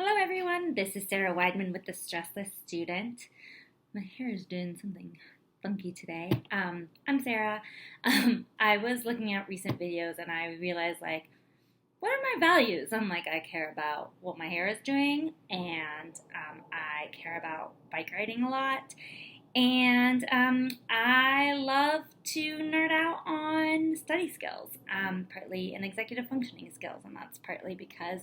Hello everyone, this is Sarah Weidman with the Stressless Student. My hair is doing something funky today. I'm Sarah. I was looking at recent videos and I realized what are my values? I care about what my hair is doing and I care about bike riding a lot. And I love to nerd out on study skills, partly in executive functioning skills, and that's partly because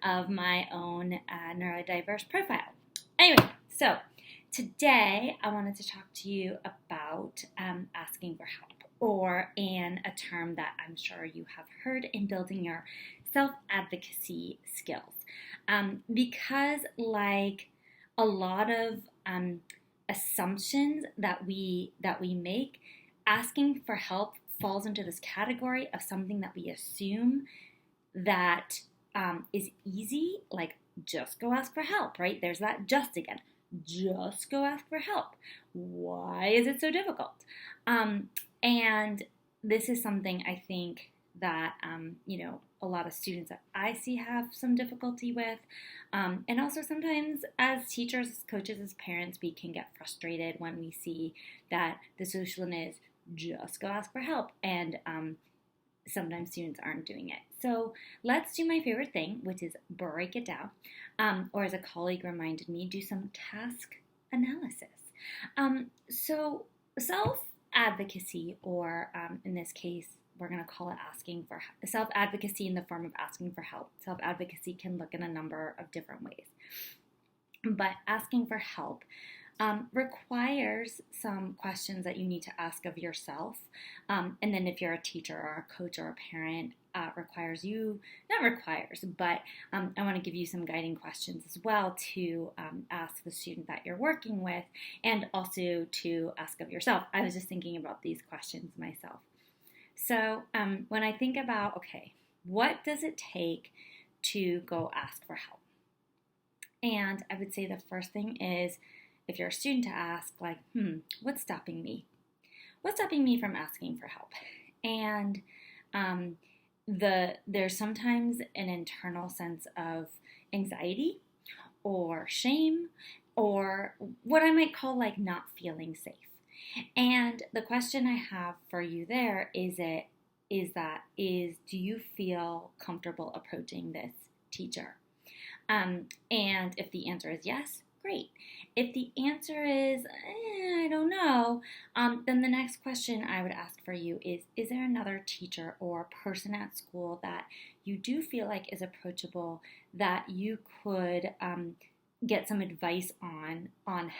of my own neurodiverse profile. Anyway, so today I wanted to talk to you about asking for help, or in a term that I'm sure you have heard in building your self-advocacy skills. Because like a lot of assumptions that we make, asking for help falls into this category of something that we assume that is easy, like just go ask for help, right? There's that just again. Just go ask for help. Why is it so difficult? And this is something I think that, a lot of students that I see have some difficulty with. And also sometimes as teachers, as coaches, as parents, we can get frustrated when we see that the solution is just go ask for help. And sometimes students aren't doing it. So let's do my favorite thing, which is break it down. Or as a colleague reminded me, do some task analysis. So self-advocacy, or in this case, we're going to call it asking for self-advocacy in the form of asking for help. Self-advocacy can look in a number of different ways. But asking for help requires some questions that you need to ask of yourself. And then if you're a teacher or a coach or a parent, I want to give you some guiding questions as well to ask the student that you're working with, and also to ask of yourself. I was just thinking about these questions myself. So when I think about, okay, what does it take to go ask for help? And I would say the first thing is, if you're a student, to ask what's stopping me? What's stopping me from asking for help? And there's sometimes an internal sense of anxiety or shame, or what I might call not feeling safe. And the question I have for you there is do you feel comfortable approaching this teacher? And if the answer is yes, great. If the answer is, I don't know, then the next question I would ask for you is there another teacher or person at school that you do feel like is approachable, that you could get some advice on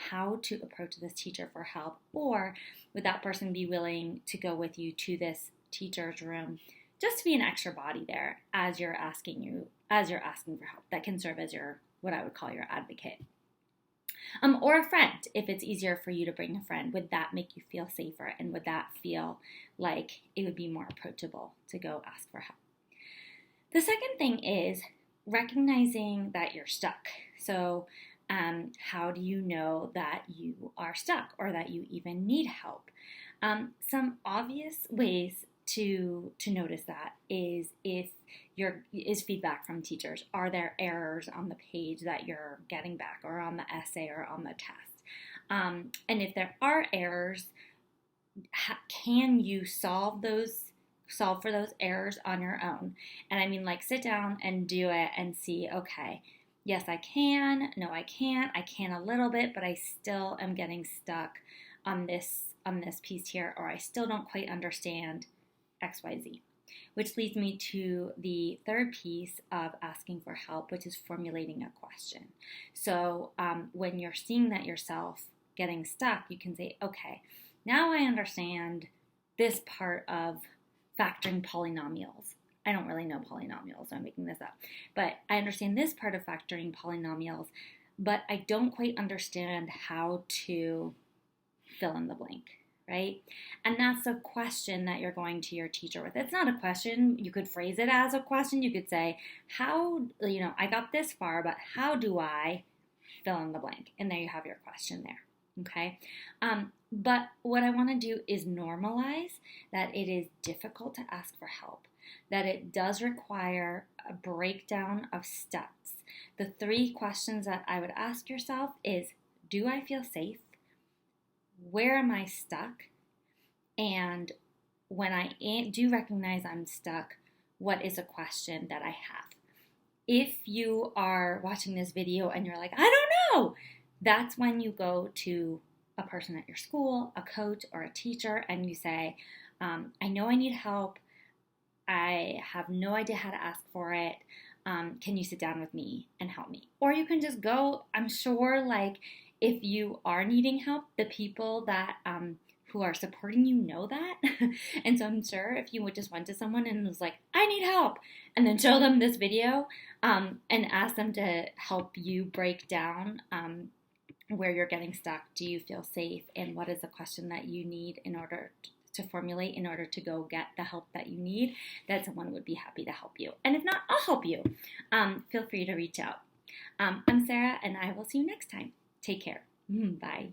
how to approach this teacher for help? Or would that person be willing to go with you to this teacher's room just to be an extra body there as you're asking for help, that can serve as what I would call your advocate? Or a friend, if it's easier for you to bring a friend, would that make you feel safer, and would that feel like it would be more approachable to go ask for help? The second thing is recognizing that you're stuck. So how do you know that you are stuck, or that you even need help? Some obvious ways to notice that is feedback from teachers. Are there errors on the page that you're getting back, or on the essay, or on the test? And if there are errors, can you solve for those errors on your own? And I mean, sit down and do it and see, okay, yes, I can. No, I can't. I can a little bit, but I still am getting stuck on this piece here, or I still don't quite understand XYZ. Which leads me to the third piece of asking for help, which is formulating a question. So when you're seeing that yourself getting stuck, you can say, okay, now I understand this part of factoring polynomials. I don't really know polynomials, so I'm making this up. But I understand this part of factoring polynomials, but I don't quite understand how to fill in the blank, right? And that's a question that you're going to your teacher with. It's not a question. You could phrase it as a question. You could say, I got this far, but how do I fill in the blank? And there you have your question there, okay? But what I want to do is normalize that it is difficult to ask for help, that it does require a breakdown of steps, The 3 questions that I would ask yourself is, do I feel safe? Where am I stuck? And when I do recognize I'm stuck, what is a question that I have? If you are watching this video and you're like, I don't know, that's when you go to a person at your school, a coach, or a teacher, and you say, I know I need help. I have no idea how to ask for it. Can you sit down with me and help me? Or you can just go. I'm sure, like, if you are needing help, the people that who are supporting you know that. And so I'm sure if you would just went to someone and was like, I need help, and then show them this video and ask them to help you break down where you're getting stuck. Do you feel safe? And what is the question that you need in order to formulate in order to go get the help that you need, that someone would be happy to help you. And if not, I'll help you. Feel free to reach out. I'm Sarah, and I will see you next time. Take care. Bye.